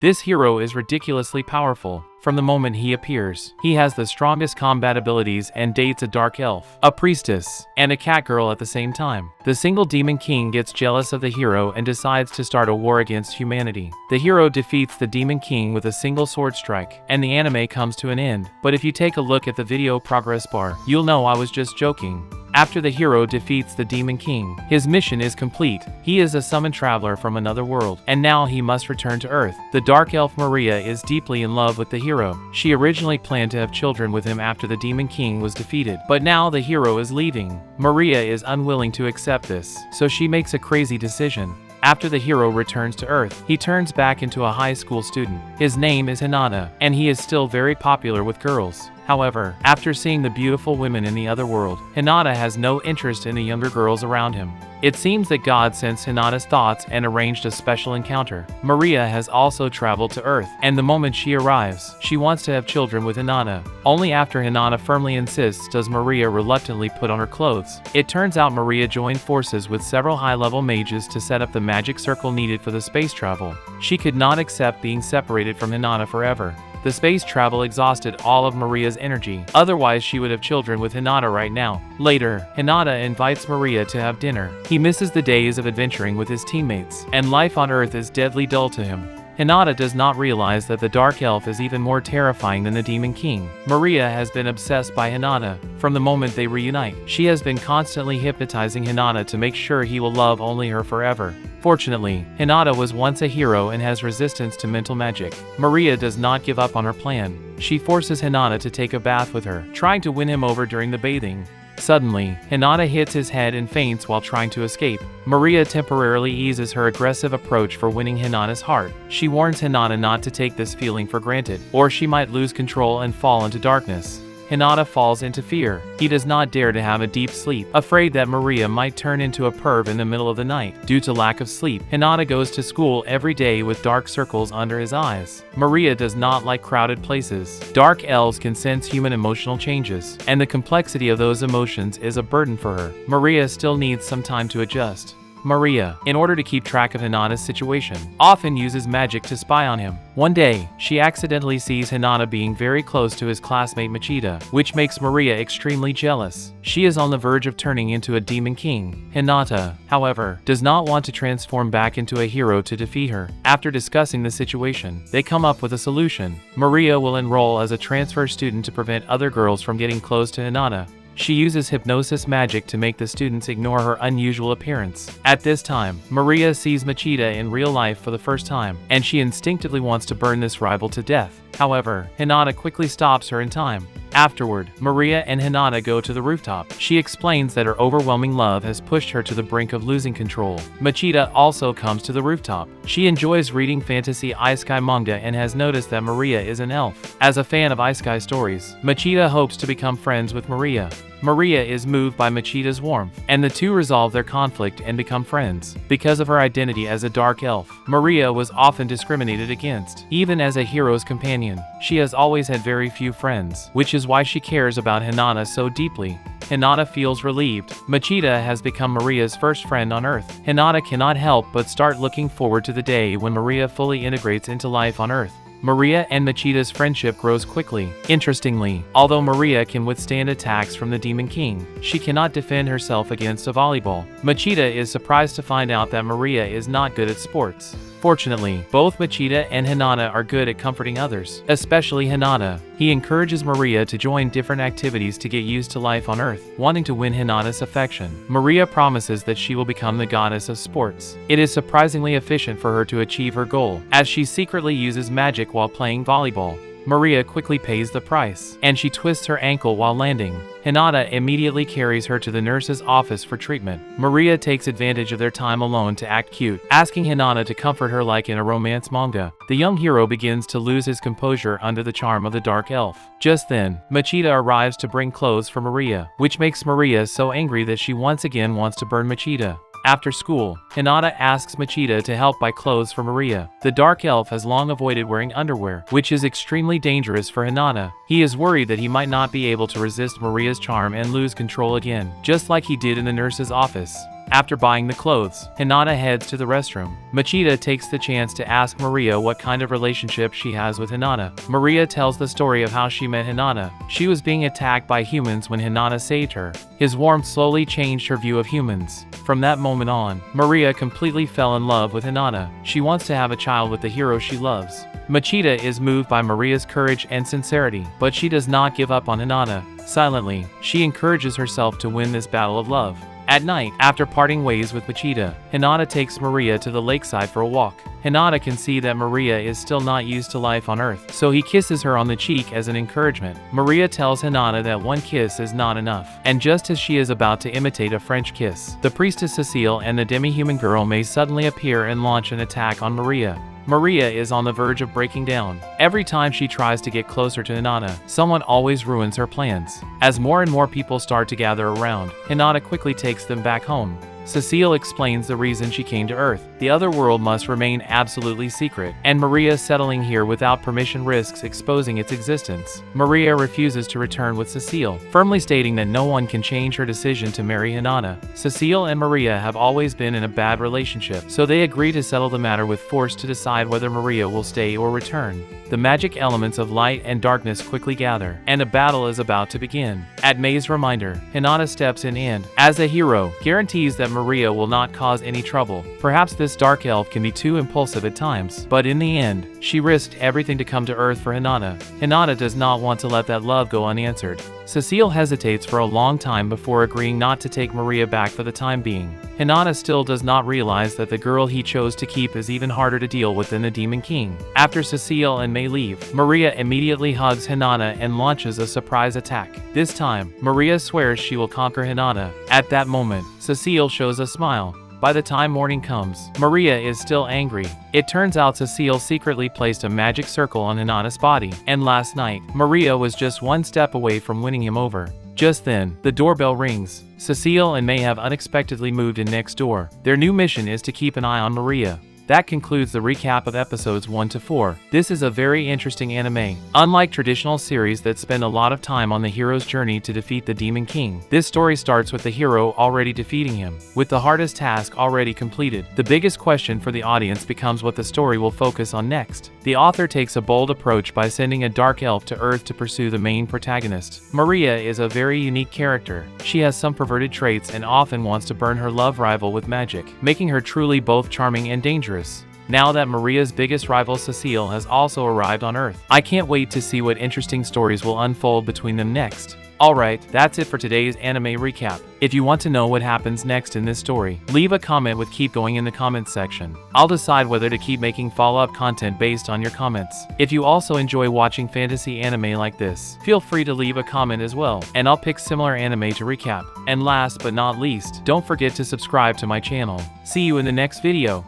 This hero is ridiculously powerful. From the moment he appears, he has the strongest combat abilities and dates a dark elf, a priestess, and a cat girl at the same time. The single demon king gets jealous of the hero and decides to start a war against humanity. The hero defeats the demon king with a single sword strike, and the anime comes to an end. But if you take a look at the video progress bar, you'll know I was just joking. After the hero defeats the Demon King, his mission is complete. He is a summoned traveler from another world, and now he must return to Earth. The dark elf Maria is deeply in love with the hero. She originally planned to have children with him after the Demon King was defeated, but now the hero is leaving. Maria is unwilling to accept this, so she makes a crazy decision. After the hero returns to Earth, he turns back into a high school student. His name is Hinata, and he is still very popular with girls. However, after seeing the beautiful women in the other world, Hinata has no interest in the younger girls around him. It seems that God sensed Hinata's thoughts and arranged a special encounter. Maria has also traveled to Earth, and the moment she arrives, she wants to have children with Hinata. Only after Hinata firmly insists does Maria reluctantly put on her clothes. It turns out Maria joined forces with several high-level mages to set up the magic circle needed for the space travel. She could not accept being separated from Hinata forever. The space travel exhausted all of Maria's energy, otherwise she would have children with Hinata right now. Later, Hinata invites Maria to have dinner. He misses the days of adventuring with his teammates, and life on Earth is deadly dull to him. Hinata does not realize that the dark elf is even more terrifying than the Demon King. Maria has been obsessed by Hinata from the moment they reunite. She has been constantly hypnotizing Hinata to make sure he will love only her forever. Fortunately, Hinata was once a hero and has resistance to mental magic. Maria does not give up on her plan. She forces Hinata to take a bath with her, trying to win him over during the bathing. Suddenly, Hinata hits his head and faints while trying to escape. Maria temporarily eases her aggressive approach for winning Hinata's heart. She warns Hinata not to take this feeling for granted, or she might lose control and fall into darkness. Hinata falls into fear. He does not dare to have a deep sleep, afraid that Maria might turn into a perv in the middle of the night. Due to lack of sleep, Hinata goes to school every day with dark circles under his eyes. Maria does not like crowded places. Dark elves can sense human emotional changes, and the complexity of those emotions is a burden for her. Maria still needs some time to adjust. Maria, in order to keep track of Hinata's situation, often uses magic to spy on him. One day, she accidentally sees Hinata being very close to his classmate Machida, which makes Maria extremely jealous. She is on the verge of turning into a demon king. Hinata, however, does not want to transform back into a hero to defeat her. After discussing the situation, they come up with a solution. Maria will enroll as a transfer student to prevent other girls from getting close to Hinata. She uses hypnosis magic to make the students ignore her unusual appearance. At this time, Maria sees Machida in real life for the first time, and she instinctively wants to burn this rival to death. However, Hinata quickly stops her in time. Afterward, Maria and Hinata go to the rooftop. She explains that her overwhelming love has pushed her to the brink of losing control. Machida also comes to the rooftop. She enjoys reading fantasy isekai manga and has noticed that Maria is an elf. As a fan of isekai stories, Machida hopes to become friends with Maria. Maria is moved by Machida's warmth, and the two resolve their conflict and become friends. Because of her identity as a dark elf, Maria was often discriminated against, even as a hero's companion. She has always had very few friends, which is why she cares about Hinata so deeply. Hinata feels relieved. Machida has become Maria's first friend on Earth. Hinata cannot help but start looking forward to the day when Maria fully integrates into life on Earth. Maria and Machida's friendship grows quickly. Interestingly, although Maria can withstand attacks from the Demon King, she cannot defend herself against a volleyball. Machida is surprised to find out that Maria is not good at sports. Fortunately, both Machida and Hinata are good at comforting others, especially Hinata. He encourages Maria to join different activities to get used to life on Earth, wanting to win Hinata's affection. Maria promises that she will become the goddess of sports. It is surprisingly efficient for her to achieve her goal, as she secretly uses magic while playing volleyball. Maria quickly pays the price, and she twists her ankle while landing. Hinata immediately carries her to the nurse's office for treatment. Maria takes advantage of their time alone to act cute, asking Hinata to comfort her like in a romance manga. The young hero begins to lose his composure under the charm of the dark elf. Just then, Machida arrives to bring clothes for Maria, which makes Maria so angry that she once again wants to burn Machida. After school, Hinata asks Machida to help buy clothes for Maria. The dark elf has long avoided wearing underwear, which is extremely dangerous for Hinata. He is worried that he might not be able to resist Maria's charm and lose control again, just like he did in the nurse's office. After buying the clothes, Hinata heads to the restroom. Machida takes the chance to ask Maria what kind of relationship she has with Hinata. Maria tells the story of how she met Hinata. She was being attacked by humans when Hinata saved her. His warmth slowly changed her view of humans. From that moment on, Maria completely fell in love with Hinata. She wants to have a child with the hero she loves. Machida is moved by Maria's courage and sincerity, but she does not give up on Hinata. Silently, she encourages herself to win this battle of love. At night, after parting ways with Machida, Hinata takes Maria to the lakeside for a walk. Hinata can see that Maria is still not used to life on Earth, so he kisses her on the cheek as an encouragement. Maria tells Hinata that one kiss is not enough, and just as she is about to imitate a French kiss, the priestess Cecile and the demi-human girl may suddenly appear and launch an attack on Maria. Maria is on the verge of breaking down. Every time she tries to get closer to Hinata, someone always ruins her plans. As more and more people start to gather around, Hinata quickly takes them back home. Cecile explains the reason she came to Earth. The other world must remain absolutely secret, and Maria settling here without permission risks exposing its existence. Maria refuses to return with Cecile, firmly stating that no one can change her decision to marry Hinata. Cecile and Maria have always been in a bad relationship, so they agree to settle the matter with force to decide whether Maria will stay or return. The magic elements of light and darkness quickly gather, and a battle is about to begin. At May's reminder, Hinata steps in and, as a hero, guarantees that Maria will not cause any trouble. Perhaps this dark elf can be too impulsive at times, but in the end, she risked everything to come to Earth for Hinata. Hinata does not want to let that love go unanswered. Cecile hesitates for a long time before agreeing not to take Maria back for the time being. Hinata still does not realize that the girl he chose to keep is even harder to deal with than the Demon King. After Cecile and May leave, Maria immediately hugs Hinata and launches a surprise attack. This time, Maria swears she will conquer Hinata. At that moment, Cecile shows a smile. By the time morning comes, Maria is still angry. It turns out Cecile secretly placed a magic circle on Hinata's body, and last night, Maria was just one step away from winning him over. Just then, the doorbell rings. Cecile and May have unexpectedly moved in next door. Their new mission is to keep an eye on Maria. That concludes the recap of episodes 1 to 4. This is a very interesting anime. Unlike traditional series that spend a lot of time on the hero's journey to defeat the Demon King, this story starts with the hero already defeating him. With the hardest task already completed, the biggest question for the audience becomes what the story will focus on next. The author takes a bold approach by sending a dark elf to Earth to pursue the main protagonist. Maria is a very unique character. She has some perverted traits and often wants to burn her love rival with magic, making her truly both charming and dangerous. Now that Maria's biggest rival Cecile has also arrived on Earth, I can't wait to see what interesting stories will unfold between them next. Alright, that's it for today's anime recap. If you want to know what happens next in this story, leave a comment with keep going in the comments section. I'll decide whether to keep making follow-up content based on your comments. If you also enjoy watching fantasy anime like this, feel free to leave a comment as well, and I'll pick similar anime to recap. And last but not least, don't forget to subscribe to my channel. See you in the next video.